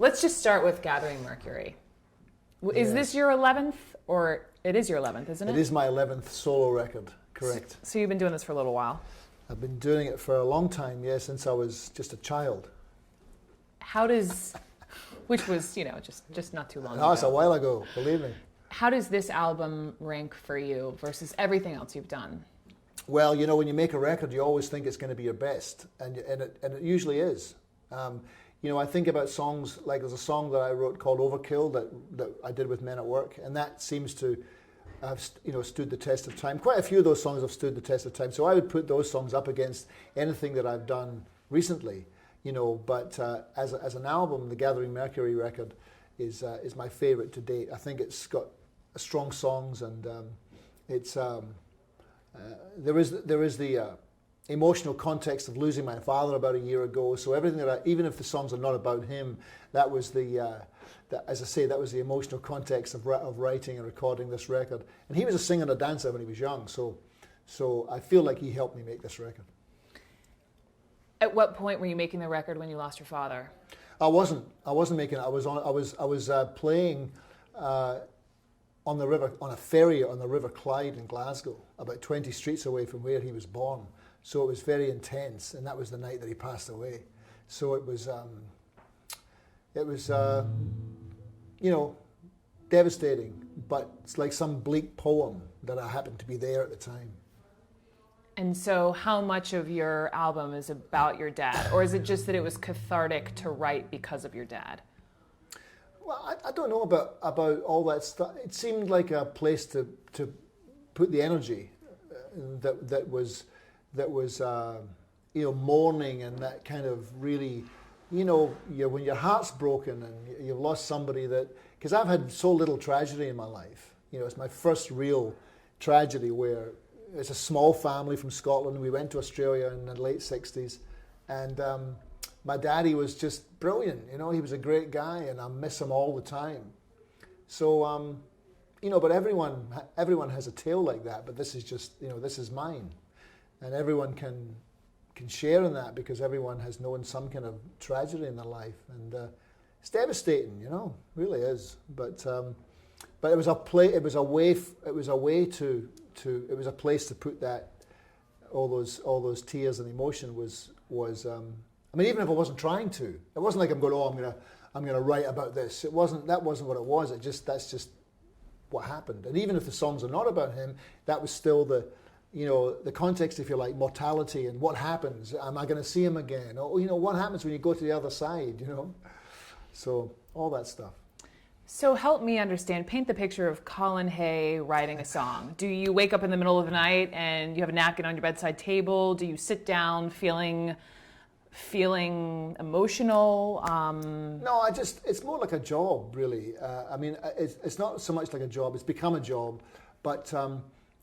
Let's just start with Gathering Mercury. Is this your 11th, or it is your 11th, isn't it? It is my 11th solo record, correct. So you've been doing this for a little while. I've been doing it for a long time, since I was just a child. Which was, just not too long ago. No, it's a while ago, believe me. How does this album rank for you versus everything else you've done? Well, when you make a record, you always think it's going to be your best, and it usually is. I think about songs, like there's a song that I wrote called Overkill that I did with Men at Work, and that seems to have stood the test of time. Quite a few of those songs have stood the test of time, so I would put those songs up against anything that I've done recently. But as an album, the Gathering Mercury record is my favorite to date. I think it's got strong songs, and it's there is the emotional context of losing my father about a year ago. So everything even if the songs are not about him, that was as I say, that was the emotional context of writing and recording this record. And he was a singer and a dancer when he was young, so I feel like he helped me make this record. At what point were you making the record when you lost your father? I wasn't making it. I was playing on the river, on a ferry on the River Clyde in Glasgow, about 20 streets away from where he was born. So it was very intense, and that was the night that he passed away. So it was devastating, but it's like some bleak poem that I happened to be there at the time. And so how much of your album is about your dad? Or is it just that it was cathartic to write because of your dad? Well, I don't know about all that stuff. It seemed like a place to put the energy that was mourning, and that kind of really, when your heart's broken and you've lost somebody because I've had so little tragedy in my life. It's my first real tragedy where it's a small family from Scotland. We went to Australia in the late 60s, and my daddy was just brilliant. He was a great guy, and I miss him all the time. So, but everyone has a tale like that, but this is just, this is mine. And everyone can share in that because everyone has known some kind of tragedy in their life, and it's devastating, really is. But it was a place to put that all those tears and emotion was. Even if I wasn't trying to, it wasn't like I'm going to write about this. That wasn't what it was. That's just what happened. And even if the songs are not about him, that was still the context, if you like, mortality and what happens. Am I going to see him again? Or, what happens when you go to the other side, So, all that stuff. So help me understand, paint the picture of Colin Hay writing a song. Do you wake up in the middle of the night and you have a napkin on your bedside table? Do you sit down feeling emotional? No, it's more like a job, really. It's not so much like a job, it's become a job, but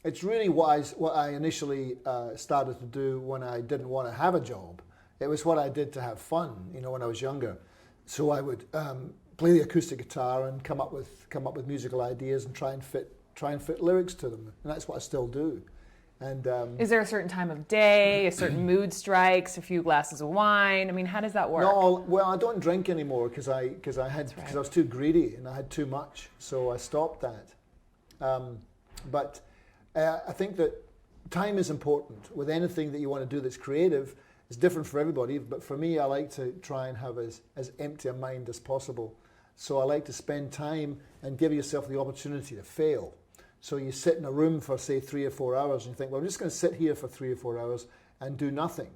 it's really what I initially started to do when I didn't want to have a job. It was what I did to have fun, when I was younger. So I would play the acoustic guitar and come up with musical ideas and try and fit lyrics to them, and that's what I still do. And is there a certain time of day, a certain mood strikes, a few glasses of wine? how does that work? No, well, I don't drink anymore because I was too greedy and I had too much, so I stopped that. But I think that time is important with anything that you want to do that's creative. It's different for everybody, but for me, I like to try and have as empty a mind as possible. So I like to spend time and give yourself the opportunity to fail. So you sit in a room for, say, 3 or 4 hours and you think, well, I'm just going to sit here for 3 or 4 hours and do nothing.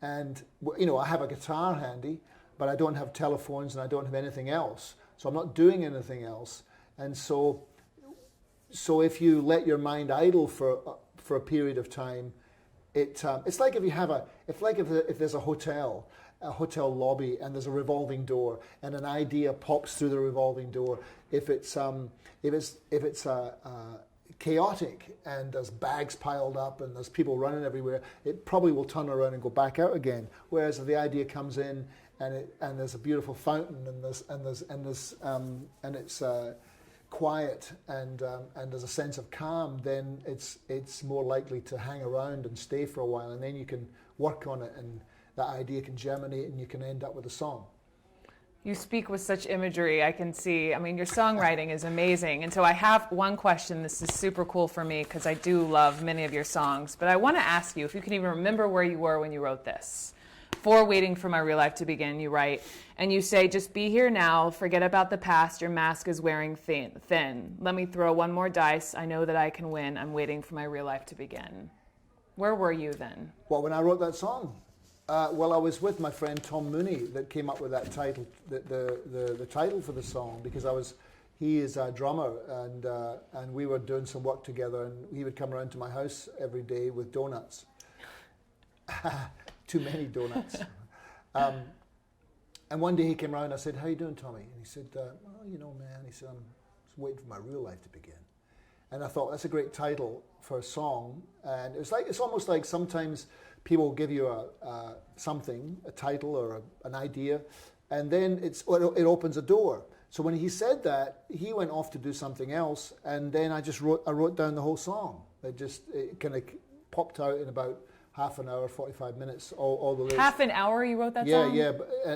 And, I have a guitar handy, but I don't have telephones and I don't have anything else. So I'm not doing anything else. And so if you let your mind idle for a period of time, it's like if there's a hotel lobby and there's a revolving door and an idea pops through the revolving door. If it's chaotic and there's bags piled up and there's people running everywhere, it probably will turn around and go back out again. Whereas if the idea comes in and there's a beautiful fountain and it's quiet and there's a sense of calm, then it's more likely to hang around and stay for a while, and then you can work on it and that idea can germinate and you can end up with a song. You speak with such imagery, I can see. I mean, your songwriting is amazing. And so I have one question. This is super cool for me because I do love many of your songs. But I want to ask you if you can even remember where you were when you wrote this. For Waiting for My Real Life to Begin, you write, and you say, just be here now, forget about the past, your mask is wearing thin. Let me throw one more dice, I know that I can win, I'm waiting for my real life to begin. Where were you then? Well, when I wrote that song, well, I was with my friend Tom Mooney that came up with that title, the title for the song, because he is a drummer, and we were doing some work together, and he would come around to my house every day with donuts. Too many donuts. And one day he came around, I said, how you doing, Tommy? And he said, well, you know, man, he said, I'm just waiting for my real life to begin. And I thought, that's a great title for a song. And it's almost like sometimes people give you a title or an idea, and then it opens a door. So when he said that, he went off to do something else, and then I wrote down the whole song. It kind of popped out in about half an hour, 45 minutes, all the lyrics. Half an hour you wrote that song?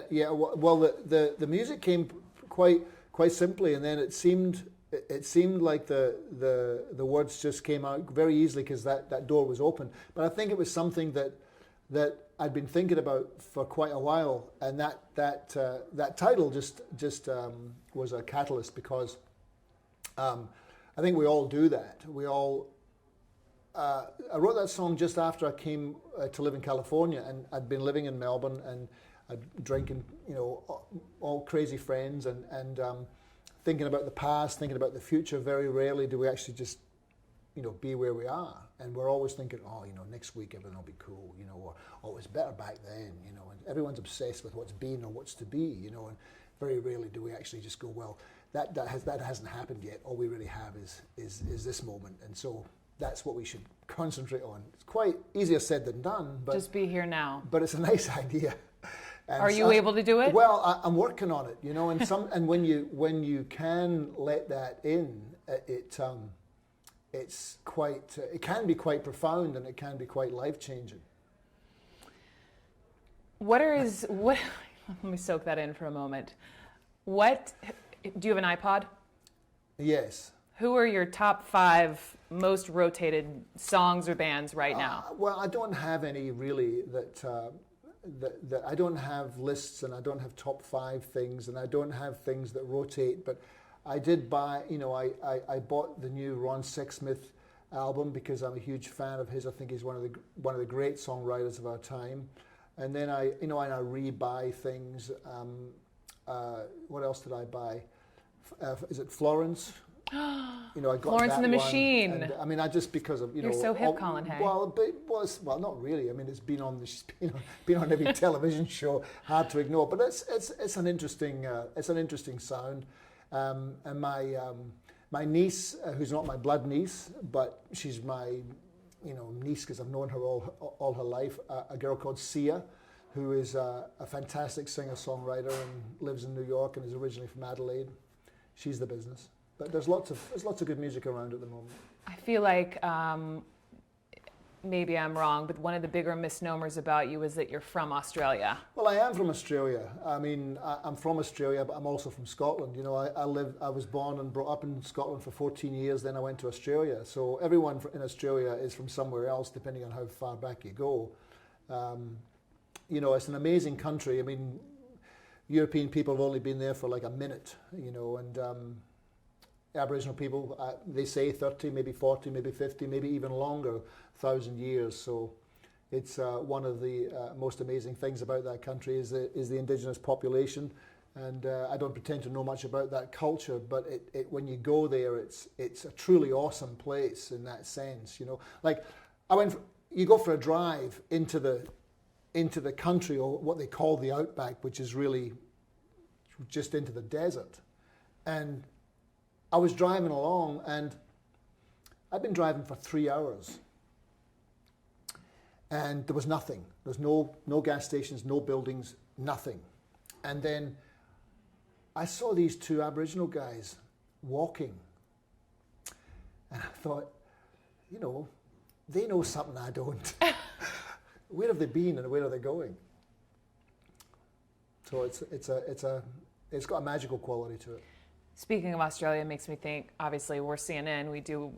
Yeah. Well, the music came quite simply, and then it seemed like the words just came out very easily because that door was open. But I think it was something that I'd been thinking about for quite a while, and that title just was a catalyst because I think we all do that. I wrote that song just after I came to live in California, and I'd been living in Melbourne, and I'd drinking, all crazy friends, and thinking about the past, thinking about the future. Very rarely do we actually just, be where we are, and we're always thinking, next week everything will be cool, or it was better back then, and everyone's obsessed with what's been or what's to be, and very rarely do we actually just go, well, that hasn't happened yet. All we really have is this moment, and so that's what we should concentrate on. It's quite easier said than done, but just be here now. But it's a nice idea. And are you able to do it? Well, I'm working on it, and when you can let that in, it can be quite profound, and it can be quite life-changing. Let me soak that in for a moment. Do you have an iPod? Yes. Who are your top 5 most rotated songs or bands right now? Well, I don't have any really that I don't have lists, and I don't have top 5 things, and I don't have things that rotate. But I did buy, I bought the new Ron Sexsmith album because I'm a huge fan of his. I think he's one of the great songwriters of our time. And then I re-buy things. What else did I buy? Is it Florence? I got Florence and the Machine. And, I just because of You're so hip, Colin Hay. Well, not really. It's been on every television show. Hard to ignore, but it's an interesting sound. And my niece, who's not my blood niece, but she's my niece because I've known her all her life. A girl called Sia, who is a fantastic singer-songwriter and lives in New York and is originally from Adelaide. She's the business. But there's lots of good music around at the moment. I feel like maybe I'm wrong, but one of the bigger misnomers about you is that you're from Australia. Well, I am from Australia. I'm from Australia, but I'm also from Scotland. I was born and brought up in Scotland for 14 years. Then I went to Australia. So everyone in Australia is from somewhere else, depending on how far back you go. It's an amazing country. European people have only been there for like a minute, and Aboriginal people, they say 30, maybe 40, maybe 50, maybe even longer, 1,000 years. So it's one of the most amazing things about that country is the indigenous population. And I don't pretend to know much about that culture, but when you go there, it's a truly awesome place in that sense. Like you go for a drive into the country, or what they call the outback, which is really just into the desert. And I was driving along, and I'd been driving for 3 hours, and there was nothing. There was no gas stations, no buildings, nothing. And then I saw these 2 Aboriginal guys walking, and I thought, they know something I don't. Where have they been, and where are they going? So it's it's got a magical quality to it. Speaking of Australia, it makes me think, obviously, we're CNN, we do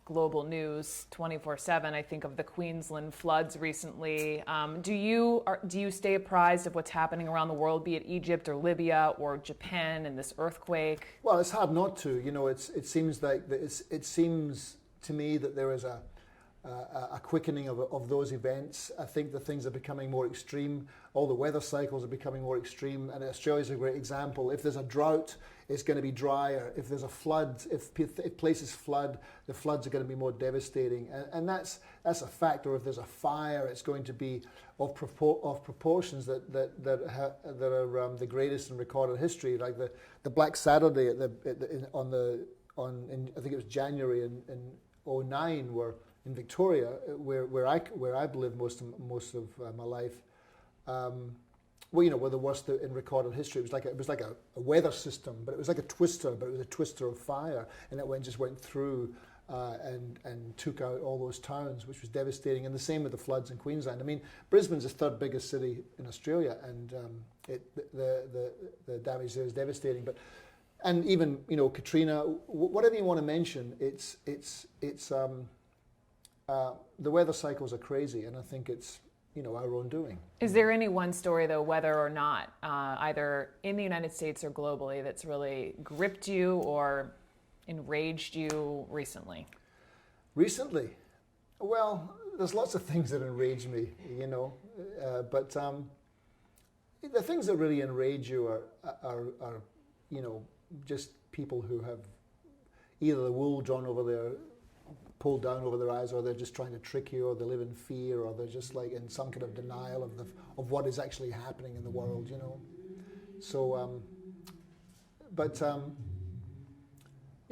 global news 24/7. I think of the Queensland floods recently. Do you stay apprised of what's happening around the world, be it Egypt or Libya or Japan and this earthquake? Well, it's hard not to. You know, it seems like it seems to me that there is a quickening of those events. I think that things are becoming more extreme. All the weather cycles are becoming more extreme, and Australia's a great example. If there's a drought, it's going to be drier. If there's a flood, if places flood, the floods are going to be more devastating, and that's a fact. Or if there's a fire, it's going to be of proportions that are the greatest in recorded history. Like the Black Saturday I think it was January in 2009, where in Victoria, where I've lived most of my life, were the worst in recorded history. It was like a weather system, but it was like a twister, but it was a twister of fire, and it just went through and took out all those towns, which was devastating. And the same with the floods in Queensland. I mean, Brisbane's the third biggest city in Australia, and the damage there is devastating. And even Katrina, whatever you want to mention, it's the weather cycles are crazy, and I think it's our own doing. Is there any one story, though, whether or not, either in the United States or globally, that's really gripped you or enraged you recently? Recently? Well, there's lots of things that enrage me, but the things that really enrage you are just people who have either the wool pulled down over their eyes, or they're just trying to trick you, or they live in fear, or they're just like in some kind of denial of what is actually happening in the world, So,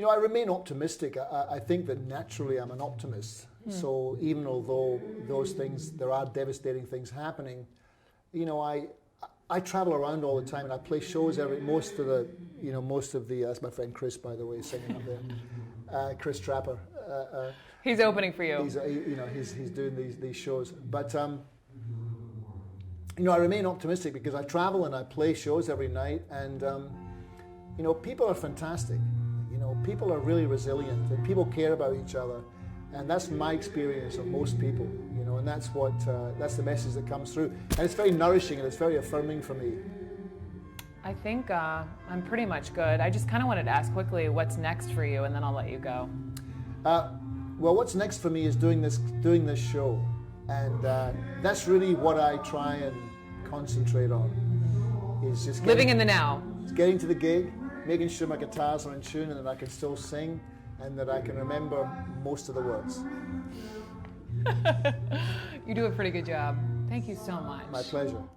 I remain optimistic. I think that naturally I'm an optimist. So even although there are devastating things happening, I travel around all the time, and I play shows most of the. That's my friend Chris, by the way, singing up there. Chris Trapper. He's opening for you. He's doing these shows, but I remain optimistic because I travel and I play shows every night, and people are fantastic. People are really resilient, and people care about each other, and that's my experience of most people. And that's the message that comes through, and it's very nourishing and it's very affirming for me. I think I'm pretty much good. I just kind of wanted to ask quickly what's next for you, and then I'll let you go. Well, what's next for me is doing this show, and that's really what I try and concentrate on. Is just living in the now. Getting to the gig, making sure my guitars are in tune, and that I can still sing, and that I can remember most of the words. You do a pretty good job. Thank you so much. My pleasure.